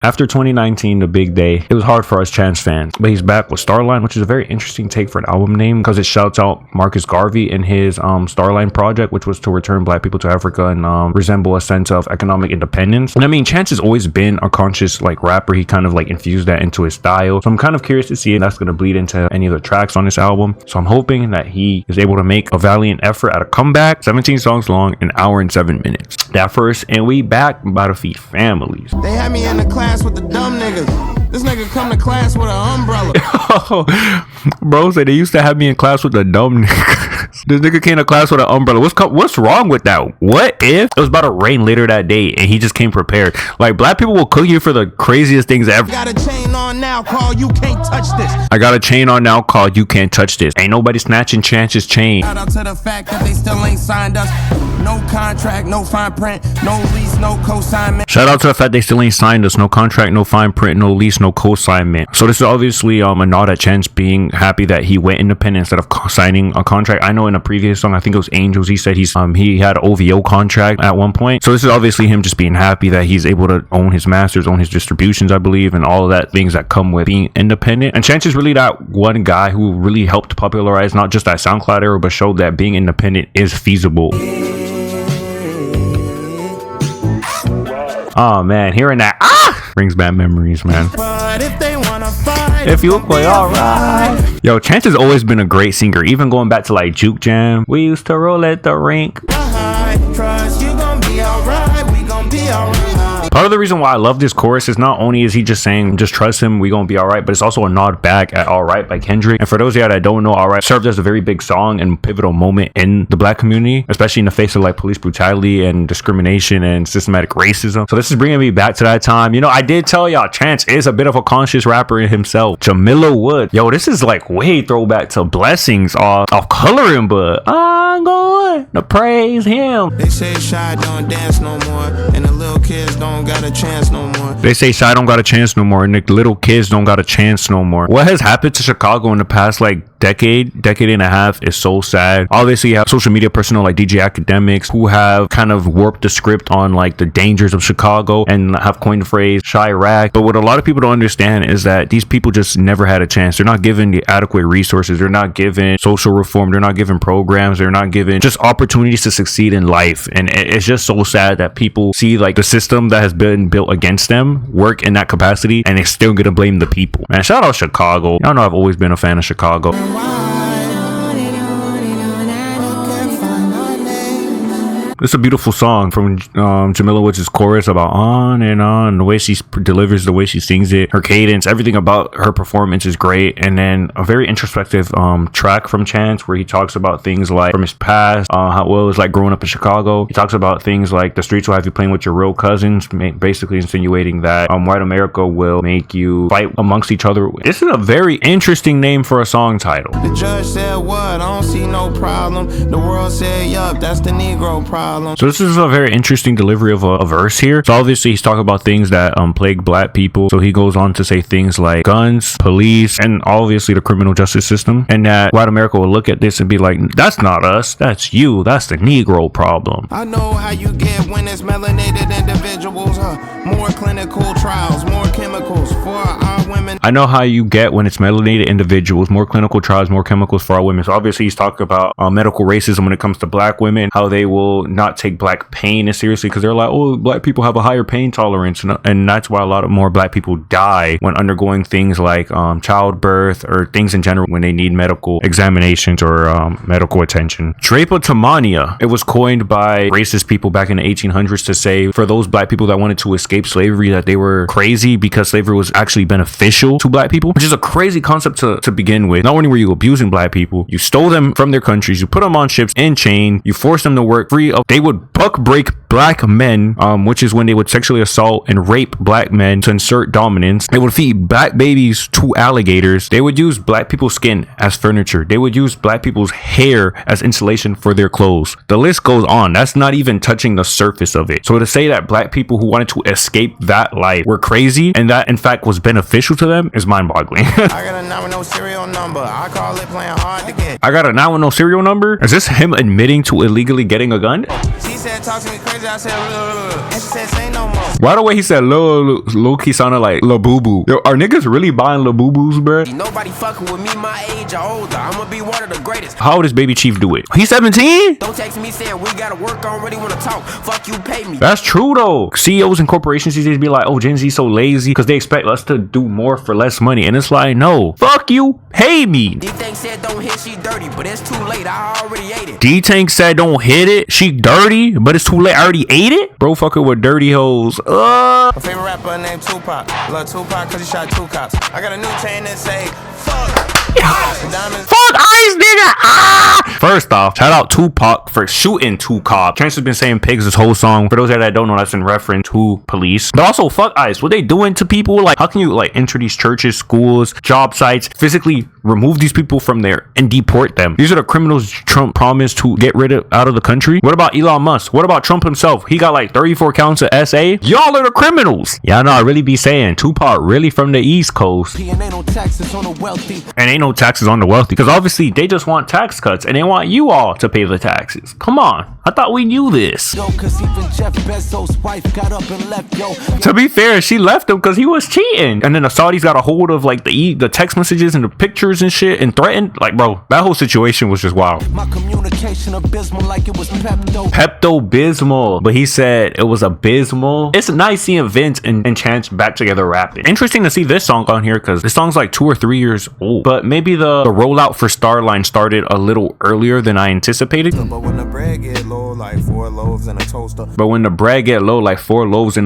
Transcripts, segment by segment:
After 2019, the big day, it was hard for us Chance fans, but he's back with Starline, which is a very interesting take for an album name because it shouts out Marcus Garvey in his Starline project, which was to return black people to Africa and resemble a sense of economic independence. And I mean, Chance has always been a conscious like rapper. He kind of like infused that into his style. So I'm kind of curious to see if that's going to bleed into any of the tracks on this album. So I'm hoping that he is able to make a valiant effort at a comeback. 17 songs long, an hour and 7 minutes. That first, and we back about to feed families. They had me in the class with the dumb niggas. This nigga come to class with an umbrella. Bro said they used to have me in class with the dumb niggas. This nigga came to class with an umbrella. What's wrong with that? What if it was about to rain later that day and he just came prepared? Like, black people will cook you for the craziest things ever. Got a chain on now, Carl, you can't touch this. I got a chain on now, Carl, you can't touch this. Ain't nobody snatching Chance's chain. Shout out to the fact that they still ain't signed us. No contract, no fine print, no lease, no co-signment. Shout out to the fact they still ain't signed us. No contract, no fine print, no lease, no co-signment. So this is obviously a nod at Chance being happy that he went independent instead of signing a contract. I know in a previous song, I think it was Angels, he said he had an OVO contract at one point. So this is obviously him just being happy that he's able to own his masters, own his distributions, I believe, and all of that things that come with being independent. And Chance is really that one guy who really helped popularize not just that SoundCloud era, but showed that being independent is feasible. Oh man, hearing that brings back memories, man. But if they wanna fight, if you play alright. Yo, Chance has always been a great singer, even going back to like Juke Jam. We used to roll at the rink. Trust you gon' be alright, we gon' be alright. Part of the reason why I love this chorus is not only is he just saying just trust him, we gonna be alright, but it's also a nod back at Alright by Kendrick. And for those of y'all that don't know, Alright served as a very big song and pivotal moment in the black community, especially in the face of like police brutality and discrimination and systematic racism. So this is bringing me back to that time. You know, I did tell y'all Chance is a bit of a conscious rapper in himself. Jamila Woods, yo, this is like way throwback to Blessings off Coloring Book. I'm going to praise him. They say Shy don't dance no more, and the little kids don't got a chance no more. They say Shy don't got a chance no more, and the little kids don't got a chance no more. What has happened to Chicago in the past like decade and a half is so sad. Obviously, you have social media personnel like DJ Academics who have kind of warped the script on like the dangers of Chicago and have coined the phrase Chirac. But what a lot of people don't understand is that these people just never had a chance. They're not given the adequate resources. They're not given social reform. They're not given programs. They're not given just opportunities to succeed in life. And it's just so sad that people see like the system that has been built against them work in that capacity, and they're still gonna blame the people. Man, shout out Chicago. Y'all know I've always been a fan of Chicago. It's a beautiful song from Jamila Woods' chorus about on and on. The way she delivers, the way she sings it, her cadence, everything about her performance is great. And then a very introspective track from Chance where he talks about things like from his past, how well it was like growing up in Chicago. He talks about things like the streets will have you playing with your real cousins, basically insinuating that white America will make you fight amongst each other. This is a very interesting name for a song title. The judge said what? I don't see no problem. The world said yup, that's the Negro problem. So this is a very interesting delivery of a verse here. So obviously he's talking about things that plague black people. So he goes on to say things like guns, police, and obviously the criminal justice system. And that white America will look at this and be like, that's not us, that's you, that's the Negro problem. I know how you get when it's melanated individuals, more clinical trials, more chemicals for our women. I know how you get when it's melanated individuals, more clinical trials, more chemicals for our women. So obviously he's talking about medical racism when it comes to black women, how they will not take black pain as seriously because they're like, oh, black people have a higher pain tolerance, and that's why a lot of more black people die when undergoing things like childbirth or things in general when they need medical examinations or medical attention. Drapetomania, it was coined by racist people back in the 1800s to say for those black people that wanted to escape slavery that they were crazy because slavery was actually beneficial to black people, which is a crazy concept to begin with. Not only were you abusing black people, you stole them from their countries, you put them on ships in chain, you forced them to work free of, they would buck break black men, which is when they would sexually assault and rape black men to insert dominance. They would feed black babies to alligators. They would use black people's skin as furniture. They would use black people's hair as insulation for their clothes. The list goes on. That's not even touching the surface of it. So to say that black people who wanted to escape that life were crazy and that in fact was beneficial to them is mind-boggling. I got a now with no serial number. I call it playing hard to get. I got a now with no serial number? Is this him admitting to illegally getting a gun? She said talk to me crazy. I said and she said say no no more. Right away he said Lil Key sounded like Lil Boo Boo. Yo, are niggas really buying Lil Boo Boos, bruh? Nobody fucking with me my age or older. I'ma be one of the greatest. How old is Baby Chief Do It? He's 17? Don't text me saying we gotta work on, really wanna talk. Fuck you, pay me. That's true though. CEOs and corporations these days be like, oh, Gen Z so lazy because they expect us to do more for less money. And it's like, no, fuck you, pay me. D-Tank said don't hit, she dirty, but it's too late. I already ate it. D-Tank said don't hit it, she dirty, but it's too late, I already ate it? Bro fucking with dirty hoes. My favorite rapper named Tupac. Love Tupac cause he shot 2 cops. I got a new chain that say, fuck. Fuck ice, nigga. Ah! First off, shout out Tupac for shooting 2 cops. Chance has been saying pigs this whole song. For those that don't know, that's in reference to police. But also, fuck ice. What they doing to people? Like, how can you like enter these churches, schools, job sites, physically remove these people from there and deport them? These are the criminals Trump promised to get rid of out of the country. What about Elon Musk? What about Trump himself? He got like 34 counts of SA. Y'all are the criminals. Y'all know I really be saying Tupac really from the East Coast. And ain't no taxes on the wealthy. And ain't no taxes on the wealthy because obviously they just want tax cuts and they want you all to pay the taxes. Come on, I thought we knew this. Yo, cause even Jeff Bezos' wife got up and left, yo. To be fair, she left him because he was cheating, and then the Saudis got a hold of like the text messages and the pictures and shit and threatened. Like, bro, that whole situation was just wild. My communication abysmal like it was Pepto-Bismol, but he said it was abysmal. It's nice seeing Vince and Chance back together rapping. Interesting to see this song on here because this song's like 2 or 3 years old, but maybe the rollout for Starline started a little earlier than I anticipated. But when the bread get low, like 4 loaves in a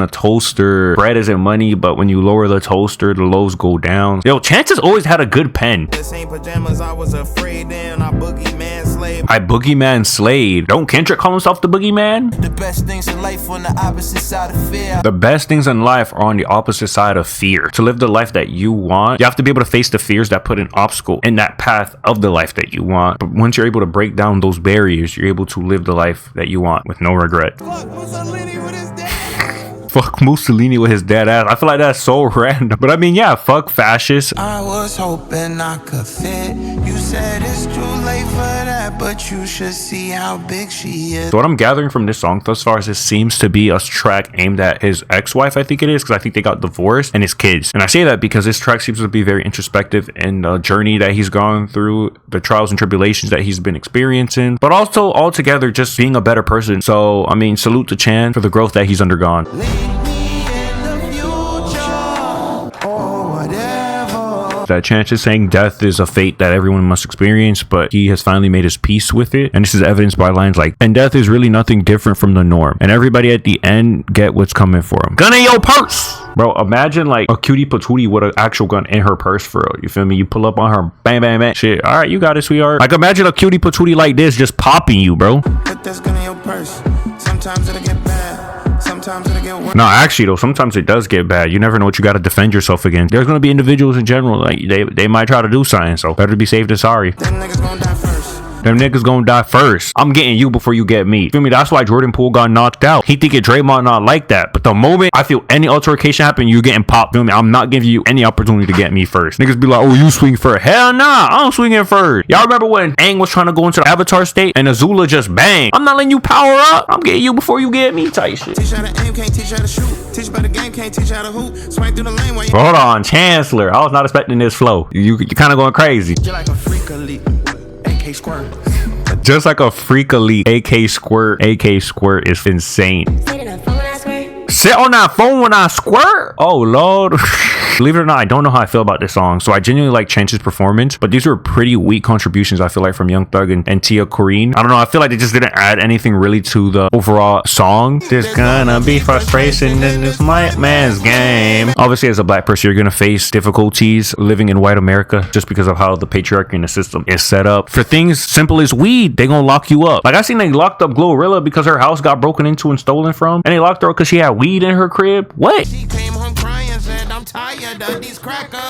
toaster. Bread isn't money, but when you lower the toaster, the loaves go down. Yo, Chance has always had a good pen. This ain't pajamas, I was afraid then. I boogeyman slave. I boogeyman slayed. Don't Kendrick call himself the boogeyman? The best things in life on the opposite side of fear. The best things in life are on the opposite side of fear. To live the life that you want, you have to be able to face the fears that put an obstacle in that path of the life that you want. But once you're able to break down those barriers, you're able to live the life that you want with no regret. Fuck Mussolini with his dad. Fuck Mussolini with his dead ass. I feel like that's so random. But I mean, yeah, fuck fascists. I was hoping I could fit. You said it's too late for that, but you should see how big she is. So what I'm gathering from this song thus far is this seems to be a track aimed at his ex-wife, I think it is, because I think they got divorced, and his kids. And I say that because this track seems to be very introspective in the journey that he's gone through, the trials and tribulations that he's been experiencing, but also altogether just being a better person. So, I mean, salute to Chan for the growth that he's undergone. That Chance is saying death is a fate that everyone must experience, but he has finally made his peace with it. And this is evidenced by lines like, and death is really nothing different from the norm. And everybody at the end get what's coming for him. Gun in your purse! Bro, imagine like a cutie patootie with an actual gun in her purse for real. You feel me? You pull up on her, bang, bang, bang. Shit, all right, you got it, sweetheart. Like imagine a cutie patootie like this just popping you, bro. Put this gun in your purse. Sometimes it'll get bad. Sometimes it'll get worse. No, actually though, sometimes it does get bad. You never know what you got to defend yourself against. There's gonna be individuals in general, like they might try to do something, so better be safe than sorry. Them niggas gonna die first. Them niggas gonna die first. I'm getting you before you get me. Feel me? That's why Jordan Poole got knocked out. He think it Draymond not like that. But the moment I feel any altercation happen, you're getting popped. Feel me? I'm not giving you any opportunity to get me first. Niggas be like, oh, you swing first. Hell nah, I don't swing in first. Y'all remember when Aang was trying to go into the Avatar state and Azula just bang? I'm not letting you power up. I'm getting you before you get me type shit. Teach how to aim, can't teach how to shoot. Teach about the game, can't teach how to hoop. Swipe through the lane while you... Hold on, Chancellor. I was not expecting this flow. You kind of going crazy. You're like a freak elite. AK squirt. Just like a freak elite. AK squirt. AK squirt is insane. Sit on that phone when I squirt? Oh, Lord. Believe it or not, I don't know how I feel about this song. So I genuinely like Chance's performance, but these were pretty weak contributions, I feel like, from Young Thug and TiaCorine. I don't know, I feel like they just didn't add anything really to the overall song. There's gonna be frustration in this white man's game. Obviously, as a black person, you're gonna face difficulties living in white America just because of how the patriarchy in the system is set up. For things simple as weed, they gonna lock you up. Like I seen they locked up Glorilla because her house got broken into and stolen from, and they locked her up because she had weed in her crib. What? She came home crying, said, I'm tired of these crackers.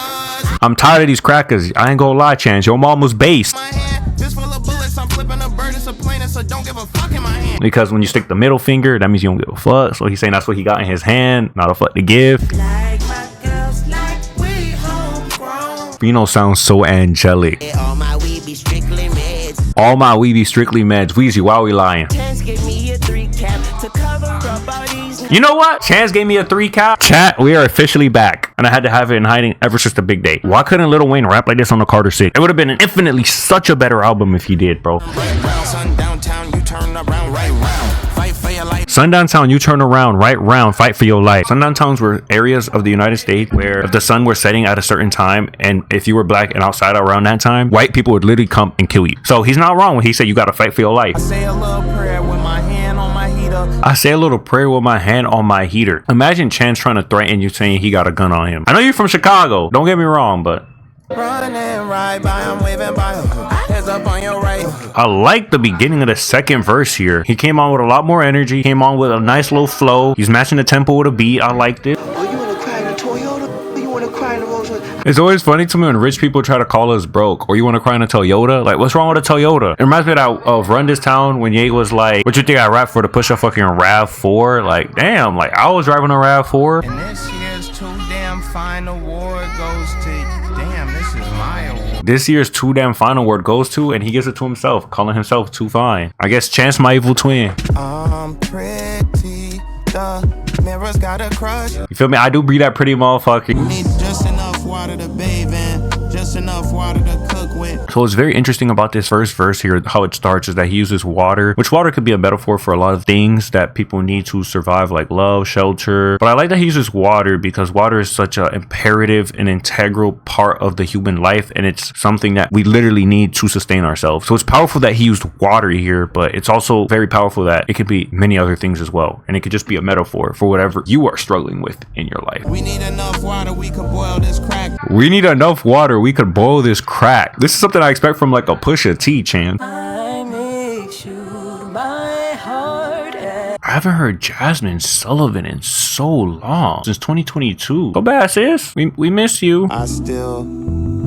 I'm tired of these crackers. I ain't gonna lie, Chance. Your mom was based. My hand, just full of bullets. I'm flipping a bird. It's a plane, so don't give a fuck in my hand. Because when you stick the middle finger, that means you don't give a fuck. So he's saying that's what he got in his hand. Not a fuck to give. Like my girls, like we homegrown. Pheno sounds so angelic. All my weed be strictly meds. All my weed be strictly meds. Weezy, why are we lying? Give me a 3 cap to cover up all these. You know what? Chance gave me a 3 cap. Chat, we are officially back. And I had to have it in hiding ever since the big day. Why couldn't Lil Wayne rap like this on the Carter 6? It would have been infinitely such a better album if he did, bro. Sundown town, you turn around, right round. Fight for your life. Sundown town, you turn around, right round, fight for your life. Sundown towns were areas of the United States where if the sun were setting at a certain time, and if you were black and outside around that time, white people would literally come and kill you. So he's not wrong when he said you gotta fight for your life. I say a little prayer with my hand on my heater. I say a little prayer with my hand on my heater. Imagine Chance trying to threaten you saying he got a gun on him. I know you're from Chicago, don't get me wrong, but Running right by, I'm waving by. Heads up on your right. I like the beginning of the second verse here. He came on with a lot more energy, came on with a nice little flow. He's matching the tempo with a beat. I liked it. Oh, you wanna cry in a Toyota? Or you wanna cry in a Rolls Royce? It's always funny to me when rich people try to call us broke, or you want to cry in a Toyota. Like, what's wrong with a Toyota? It reminds me of Run This Town when Ye was like, what you think I rap for to push a fucking RAV4? Like, damn, like I was driving a RAV4. And this year's too damn fine award goes to, damn, this is my award. This year's Too Damn Fine award goes to, and he gives it to himself, calling himself Too Fine. I guess Chance my evil twin. I'm pretty, the mirror's got a crush. You feel me? I do be that pretty motherfucker. Need just enough water to bathe in, just enough water to cook with. So what's very interesting about this first verse here, how it starts, is that he uses water, which water could be a metaphor for a lot of things that people need to survive, like love, shelter. But I like that he uses water because water is such an imperative and integral part of the human life, and it's something that we literally need to sustain ourselves. So it's powerful that he used water here, but it's also very powerful that it could be many other things as well, and it could just be a metaphor for whatever you are struggling with in your life. We need enough water, we could boil this crack. We need enough water, we could boil this crack. This is something I expect from like a Pusha T chant. I make you my heart. I haven't heard Jazmine Sullivan in so long, since 2022. Go bad, sis. We miss you. I still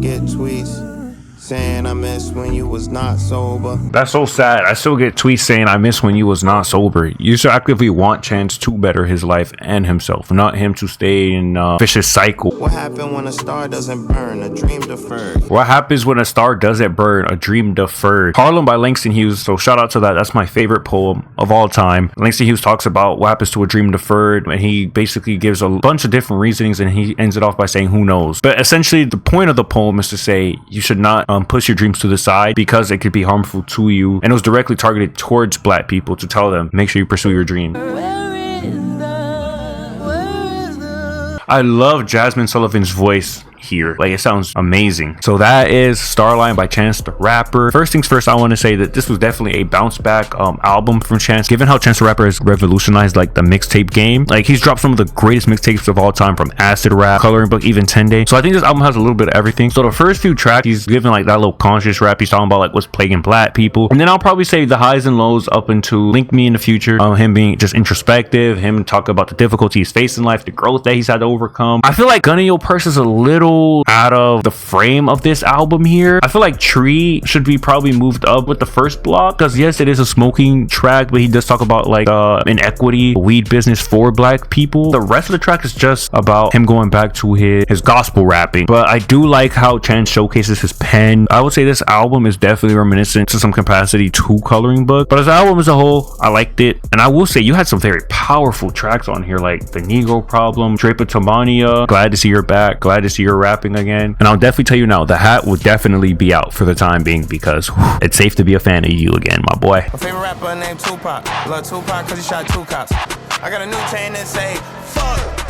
get tweets saying I miss when you was not sober. That's so sad. I still get tweets saying I miss when you was not sober. You should actively want Chance to better his life and himself, not him to stay in a vicious cycle. What happened when a star doesn't burn, a dream deferred? What happens when a star doesn't burn, a dream deferred? Harlem by Langston Hughes. So shout out to that. That's my favorite poem of all time. Langston Hughes talks about what happens to a dream deferred, and he basically gives a bunch of different reasonings, and he ends it off by saying who knows. But essentially the point of the poem is to say you should not push your dreams to the side because it could be harmful to you, and it was directly targeted towards black people to tell them make sure you pursue your dream. I love Jazmine Sullivan's voice here. Like, it sounds amazing. So that is Starline by Chance the Rapper. First things first, I want to say that this was definitely a bounce back album from Chance, given how Chance the Rapper has revolutionized like the mixtape game. Like, he's dropped some of the greatest mixtapes of all time, from Acid Rap, Coloring Book, even 10 Day. So I think this album has a little bit of everything. So the first few tracks, he's giving like that little conscious rap. He's talking about like what's plaguing black people, and then I'll probably say the highs and lows up into Link Me in the Future, him being just introspective, him talking about the difficulties he's faced in life, the growth that he's had to overcome. I feel like Gun in Your Purse is a little out of the frame of this album here. I feel like Tree should be probably moved up with the first block, because yes, it is a smoking track, but he does talk about like inequity, weed business for black people. The rest of the track is just about him going back to his gospel rapping. But I do like how Chance showcases his pen. I would say this album is definitely reminiscent to some capacity to Coloring Book, but as an album as a whole, I liked it. And I will say you had some very powerful tracks on here, like the Negro Problem, Drapetomania, Glad to See You're Back, Glad to See You're Rapping Again. And I'll definitely tell you now, the hat will definitely be out for the time being, because it's safe to be a fan of you again, my boy. My favorite rapper named Tupac. Love Tupac cause he shot 2 cops. I got a new chain that say, fuck